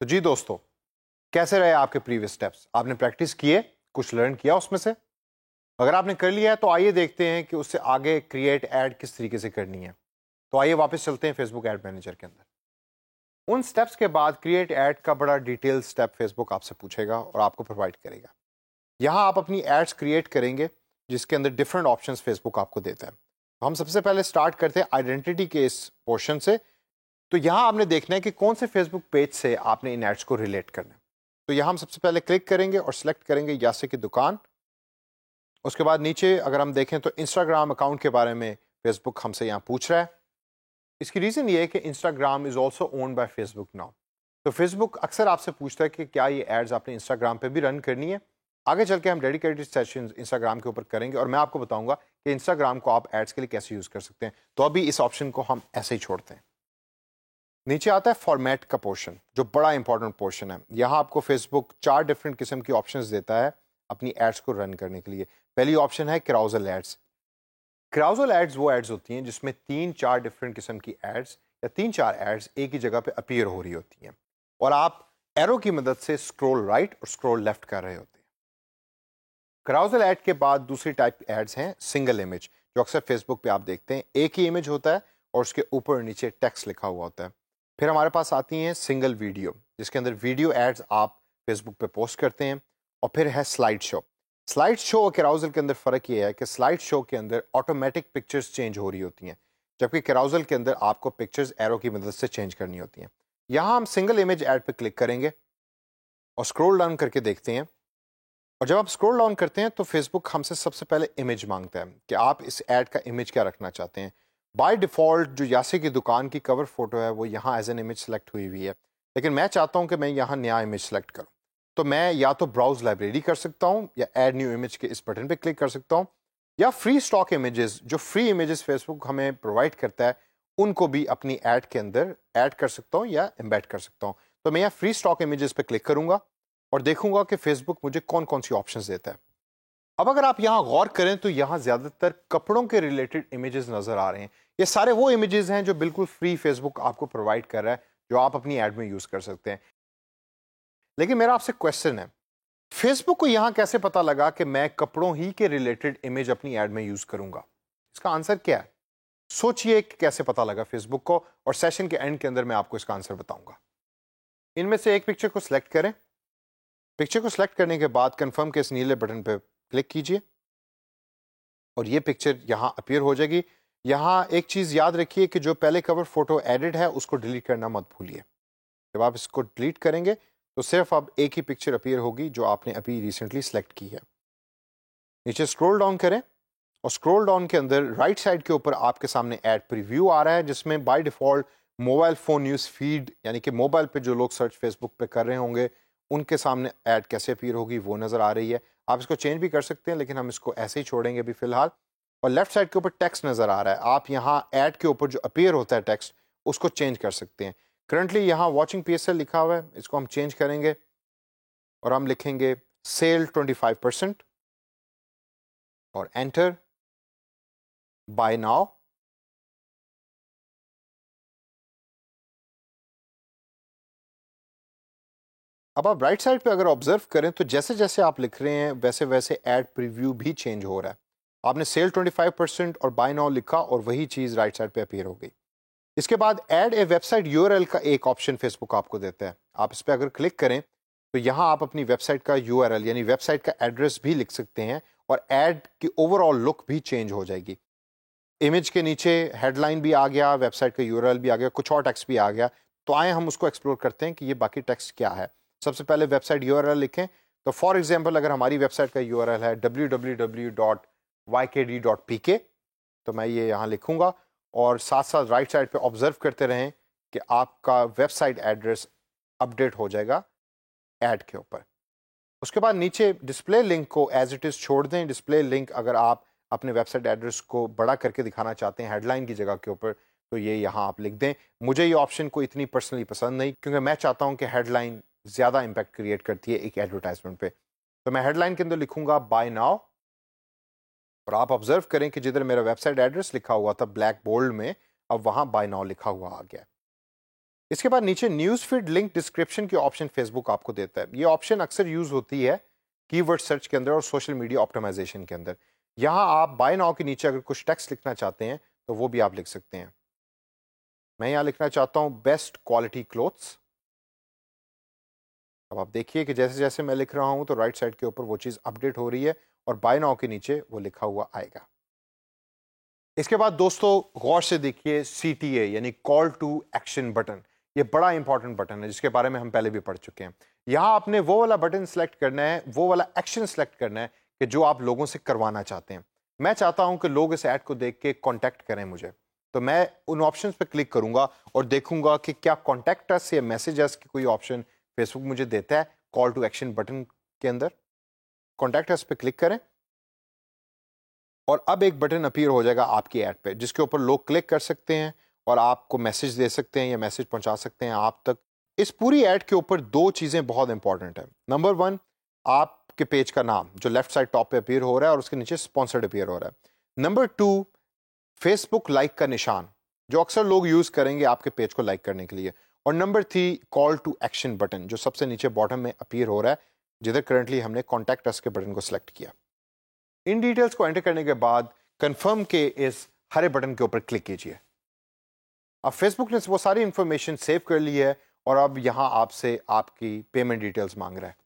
तो जी दोस्तों, कैसे रहे आपके प्रीवियस स्टेप्स? आपने प्रैक्टिस किए, कुछ लर्न किया उसमें से? अगर आपने कर लिया है तो आइए देखते हैं कि उससे आगे क्रिएट ऐड किस तरीके से करनी है। तो आइए वापस चलते हैं फेसबुक एड मैनेजर के अंदर। उन स्टेप्स के बाद क्रिएट ऐड का बड़ा डिटेल स्टेप फेसबुक आपसे पूछेगा और आपको प्रोवाइड करेगा। यहाँ आप अपनी एड्स क्रिएट करेंगे जिसके अंदर डिफरेंट ऑप्शंस फेसबुक आपको देता है। तो हम सबसे पहले स्टार्ट करते हैं आइडेंटिटी के इस पोर्शन से। तो यहाँ आपने देखना है कि कौन से फेसबुक पेज से आपने इन एड्स को रिलेट करना है। तो यहाँ हम सबसे पहले क्लिक करेंगे और सिलेक्ट करेंगे यासे की दुकान। उसके बाद नीचे अगर हम देखें तो इंस्टाग्राम अकाउंट के बारे में फेसबुक हमसे यहाँ पूछ रहा है। इसकी रीज़न ये है कि Instagram is also own by Facebook now. तो फेसबुक अक्सर आपसे पूछता है कि क्या ये एड्स आपने इंस्टाग्राम पे भी रन करनी है। आगे चल के हम डेडिकेटेड सेशन इंस्टाग्राम के ऊपर करेंगे और मैं आपको बताऊंगा कि इंस्टाग्राम को आप एड्स के लिए कैसे यूज़ कर सकते हैं। तो अभी इस ऑप्शन को हम ऐसे ही छोड़ते हैं। नीचे आता है फॉर्मेट का पोर्शन, जो बड़ा इंपॉर्टेंट पोर्शन है। यहाँ आपको फेसबुक 4 डिफरेंट किस्म की ऑप्शंस देता है अपनी एड्स को रन करने के लिए। पहली ऑप्शन है क्राउजल एड्स। क्राउजल एड्स वो एड्स होती हैं जिसमें 3-4 डिफरेंट किस्म की एड्स या 3-4 एड्स एक ही जगह पे अपीयर हो रही होती हैं और आप एरो की मदद से स्क्रॉल राइट और स्क्रॉल लेफ्ट कर रहे होते हैं। क्राउजल एड के बाद दूसरी टाइप एड्स हैं सिंगल इमेज, जो अक्सर फेसबुक पे आप देखते हैं। एक ही इमेज होता है और उसके ऊपर और नीचे टेक्स्ट लिखा हुआ होता है। फिर हमारे पास आती हैं सिंगल वीडियो, जिसके अंदर वीडियो एड्स आप फेसबुक पे पोस्ट करते हैं। और फिर है स्लाइड शो। स्लाइड शो और कैराउजल के अंदर फ़र्क ये है कि स्लाइड शो के अंदर ऑटोमेटिक पिक्चर्स चेंज हो रही होती हैं, जबकि कैराउजल के अंदर आपको पिक्चर्स एरो की मदद से चेंज करनी होती हैं। यहाँ हम सिंगल इमेज ऐड पे क्लिक करेंगे और स्क्रॉल डाउन करके देखते हैं। और जब आप स्क्रॉल डाउन करते हैं तो फेसबुक हमसे सबसे पहले इमेज मांगता है कि आप इस ऐड का इमेज क्या रखना चाहते हैं। बाय डिफ़ॉल्ट जो यासे की दुकान की कवर फोटो है वो यहाँ एज एन इमेज सेलेक्ट हुई हुई है, लेकिन मैं चाहता हूँ कि मैं यहाँ नया इमेज सेलेक्ट करूँ। तो मैं या तो ब्राउज लाइब्रेरी कर सकता हूँ या ऐड न्यू इमेज के इस बटन पे क्लिक कर सकता हूँ, या फ्री स्टॉक इमेजेस, जो फ्री इमेजेस फेसबुक हमें प्रोवाइड करता है, उनको भी अपनी ऐड के अंदर ऐड कर सकता हूँ या एम्बेड कर सकता हूँ। तो मैं यहाँ फ्री स्टॉक इमेजेस पे क्लिक करूंगा और देखूंगा कि फेसबुक मुझे कौन कौन सी ऑप्शंस देता है। अब अगर आप यहाँ गौर करें तो यहाँ ज्यादातर कपड़ों के रिलेटेड इमेजेस नजर आ रहे हैं। ये सारे वो इमेजेस हैं जो बिल्कुल फ्री फेसबुक आपको प्रोवाइड कर रहा है, जो आप अपनी ऐड में यूज कर सकते हैं। लेकिन मेरा आपसे क्वेश्चन है, फेसबुक को यहाँ कैसे पता लगा कि मैं कपड़ों ही के रिलेटेड इमेज अपनी ऐड में यूज करूंगा? इसका आंसर क्या है? सोचिए कि कैसे पता लगा फेसबुक को, और सेशन के एंड के अंदर मैं आपको इसका आंसर बताऊंगा। इनमें से एक पिक्चर को सिलेक्ट करें। पिक्चर को सिलेक्ट करने के बाद कंफर्म के इस नीले बटन पर क्लिक कीजिए और ये पिक्चर यहाँ अपीयर हो जाएगी। यहाँ एक चीज़ याद रखिए कि जो पहले कवर फोटो एडिट है उसको डिलीट करना मत भूलिए। जब आप इसको डिलीट करेंगे तो सिर्फ अब एक ही पिक्चर अपीयर होगी जो आपने अभी रिसेंटली सेलेक्ट की है। नीचे स्क्रॉल डाउन करें और स्क्रॉल डाउन के अंदर राइट साइड के ऊपर आपके सामने ऐड प्रीव्यू आ रहा है, जिसमें by default mobile phone news feed, यानी कि मोबाइल पे जो लोग सर्च फेसबुक पे कर रहे होंगे उनके सामने ऐड कैसे अपीयर होगी वो नज़र आ रही है। आप इसको चेंज भी कर सकते हैं, लेकिन हम इसको ऐसे ही छोड़ेंगे अभी फिलहाल। और लेफ्ट साइड के ऊपर टेक्स्ट नज़र आ रहा है, आप यहाँ ऐड के ऊपर जो अपीयर होता है टेक्स्ट, उसको चेंज कर सकते हैं। करंटली यहाँ वॉचिंग PSL लिखा हुआ है, इसको हम चेंज करेंगे और हम लिखेंगे सेल 25% और एंटर। Bye now. अब आप राइट साइड पे अगर ऑब्जर्व करें तो जैसे जैसे आप लिख रहे हैं वैसे वैसे ऐड प्रीव्यू भी चेंज हो रहा है। आपने सेल 25% और बाय नाउ लिखा और वही चीज़ राइट साइड पे अपीयर हो गई। इसके बाद ऐड ए वेबसाइट यूआरएल का एक ऑप्शन फेसबुक आपको देता है। आप इस पर अगर क्लिक करें तो यहाँ आप अपनी वेबसाइट का यूआरएल यानी वेबसाइट का एड्रेस भी लिख सकते हैं और ऐड की ओवरऑल लुक भी चेंज हो जाएगी। इमेज के नीचे हेडलाइन भी आ गया, वेबसाइट का यूआरएल भी आ गया, कुछ और टेक्स्ट भी आ गया। तो आए हम उसको एक्सप्लोर करते हैं कि ये बाकी टेक्स्ट क्या है। सबसे पहले वेबसाइट यूआरएल लिखें। तो फॉर एग्जांपल अगर हमारी वेबसाइट का यूआरएल है www.ykd.pk, तो मैं ये यहाँ लिखूंगा और साथ साथ राइट साइड पे ऑब्जर्व करते रहें कि आपका वेबसाइट एड्रेस अपडेट हो जाएगा ऐड के ऊपर। उसके बाद नीचे डिस्प्ले लिंक को एज इट इज़ छोड़ दें। डिस्प्ले लिंक अगर आप अपने वेबसाइट एड्रेस को बड़ा करके दिखाना चाहते हैं हेडलाइन की जगह के ऊपर, तो ये यहाँ आप लिख दें। मुझे ये ऑप्शन को इतनी पर्सनली पसंद नहीं, क्योंकि मैं चाहता हूँ कि हेडलाइन ज़्यादा इम्पैक्ट क्रिएट करती है एक एडवर्टाइजमेंट पे। तो मैं हेडलाइन के अंदर लिखूंगा बाय नाउ और आप ऑब्जर्व करें कि जिधर मेरा वेबसाइट एड्रेस लिखा हुआ था ब्लैक बोल्ड में, अब वहाँ बाय नाउ लिखा हुआ आ गया। इसके बाद नीचे न्यूज़ फीड लिंक डिस्क्रिप्शन की ऑप्शन फेसबुक आपको देता है। ये ऑप्शन अक्सर यूज़ होती है कीवर्ड सर्च के अंदर और सोशल मीडिया ऑप्टिमाइजेशन के अंदर। यहाँ आप बाय नाउ के नीचे अगर कुछ टेक्स्ट लिखना चाहते हैं तो वो भी आप लिख सकते हैं। मैं यहाँ लिखना चाहता हूँ बेस्ट क्वालिटी क्लोथ्स। अब आप देखिए कि जैसे जैसे मैं लिख रहा हूँ तो राइट साइड के ऊपर वो चीज़ अपडेट हो रही है और बाय नाउ के नीचे वो लिखा हुआ आएगा। इसके बाद दोस्तों गौर से देखिए CTA यानी कॉल टू एक्शन बटन। ये बड़ा इंपॉर्टेंट बटन है जिसके बारे में हम पहले भी पढ़ चुके हैं। यहाँ आपने वो वाला बटन सेलेक्ट करना है, वो वाला एक्शन सेलेक्ट करना है कि जो आप लोगों से करवाना चाहते हैं। मैं चाहता हूं कि लोग इस ऐड को देख के कांटेक्ट करें मुझे, तो मैं उन ऑप्शंस पे क्लिक करूंगा और देखूंगा कि क्या कांटेक्ट अस या मैसेज अस की कोई ऑप्शन फेसबुक मुझे देता है कॉल टू एक्शन बटन के अंदर। कांटेक्ट अस पे क्लिक करें और अब एक बटन अपीयर हो जाएगा आपकी ऐड पे जिसके ऊपर लोग क्लिक कर सकते हैं और आपको मैसेज दे सकते हैं या मैसेज पहुंचा सकते हैं आप तक। इस पूरी ऐड के ऊपर दो चीज़ें बहुत इंपॉर्टेंट है। नंबर 1, आपके पेज का नाम जो लेफ्ट साइड टॉप पे अपीयर हो रहा है और उसके नीचे स्पॉन्सर्ड अपीयर हो रहा है। नंबर 2, फेसबुक लाइक का निशान जो अक्सर लोग यूज़ करेंगे आपके पेज को लाइक करने के लिए। और number 3, call to action button जो सबसे नीचे बॉटम में अपीयर हो रहा है जिधर करंटली हमने कॉन्टैक्ट अस के बटन को सिलेक्ट किया। इन डिटेल्स को एंटर करने के बाद कंफर्म के इस हरे बटन के ऊपर क्लिक कीजिए। अब फेसबुक ने वो सारी इंफॉर्मेशन सेव कर ली है और अब यहां आपसे आपकी पेमेंट डिटेल्स मांग रहा है।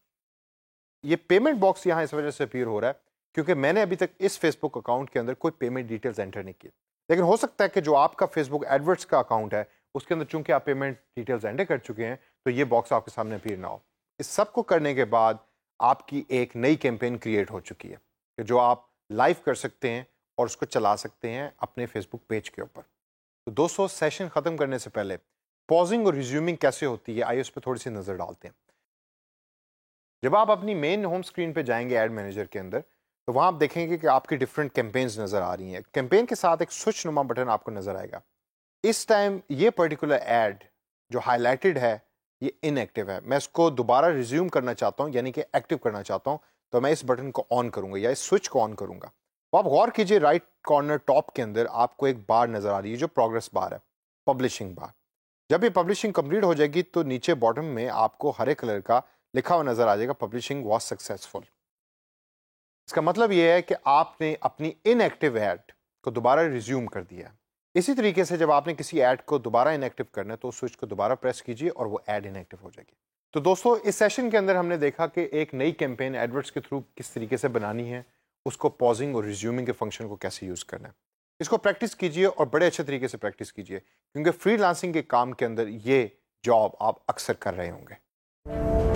ये पेमेंट बॉक्स यहां इस वजह से अपीयर हो रहा है क्योंकि मैंने अभी तक इस फेसबुक अकाउंट के अंदर कोई पेमेंट डिटेल्स एंटर नहीं की। लेकिन हो सकता है कि जो आपका फेसबुक एडवर्ट्स का अकाउंट है उसके अंदर चूंकि आप पेमेंट डिटेल्स एंटर कर चुके हैं तो ये बॉक्स आपके सामने अपीयर ना हो। इस सब को करने के बाद आपकी एक नई कैंपेन क्रिएट हो चुकी है कि जो आप लाइव कर सकते हैं और उसको चला सकते हैं अपने फेसबुक पेज के ऊपर। तो दोस्तों सेशन खत्म करने से पहले पॉजिंग और रिज्यूमिंग कैसे होती है आइए उस पर थोड़ी सी नजर डालते हैं। जब आप अपनी मेन होम स्क्रीन पे जाएंगे एड मैनेजर के अंदर तो वहां आप देखेंगे कि आपकी डिफरेंट कैंपेन्स नजर आ रही हैं। कैंपेन के साथ एक स्विच नुमा बटन आपको नजर आएगा। इस टाइम ये पर्टिकुलर एड जो हाईलाइटेड है ये इनएक्टिव है। मैं इसको दोबारा रिज्यूम करना चाहता हूँ यानी कि एक्टिव करना चाहता हूँ तो मैं इस बटन को ऑन करूंगा या इस स्विच को ऑन करूंगा। तो आप गौर कीजिए राइट कॉर्नर टॉप के अंदर आपको एक बार नजर आ रही है जो प्रोग्रेस बार है, पब्लिशिंग बार। जब ये पब्लिशिंग कंप्लीट हो जाएगी तो नीचे बॉटम में आपको हरे कलर का लिखा हुआ नजर आ जाएगा पब्लिशिंग वाज सक्सेसफुल। इसका मतलब ये है कि आपने अपनी इनएक्टिव ऐड को दोबारा रिज्यूम कर दिया है। इसी तरीके से जब आपने किसी ऐड को दोबारा इनएक्टिव करना है तो उस स्विच को दोबारा प्रेस कीजिए और वो ऐड इनएक्टिव हो जाएगी। तो दोस्तों इस सेशन के अंदर हमने देखा कि एक नई कैंपेन एडवर्ट्स के थ्रू किस तरीके से बनानी है, उसको पॉजिंग और रिज्यूमिंग के फंक्शन को कैसे यूज़ करना है। इसको प्रैक्टिस कीजिए और बड़े अच्छे तरीके से प्रैक्टिस कीजिए क्योंकि फ्रीलांसिंग के काम के अंदर ये जॉब आप अक्सर कर रहे होंगे।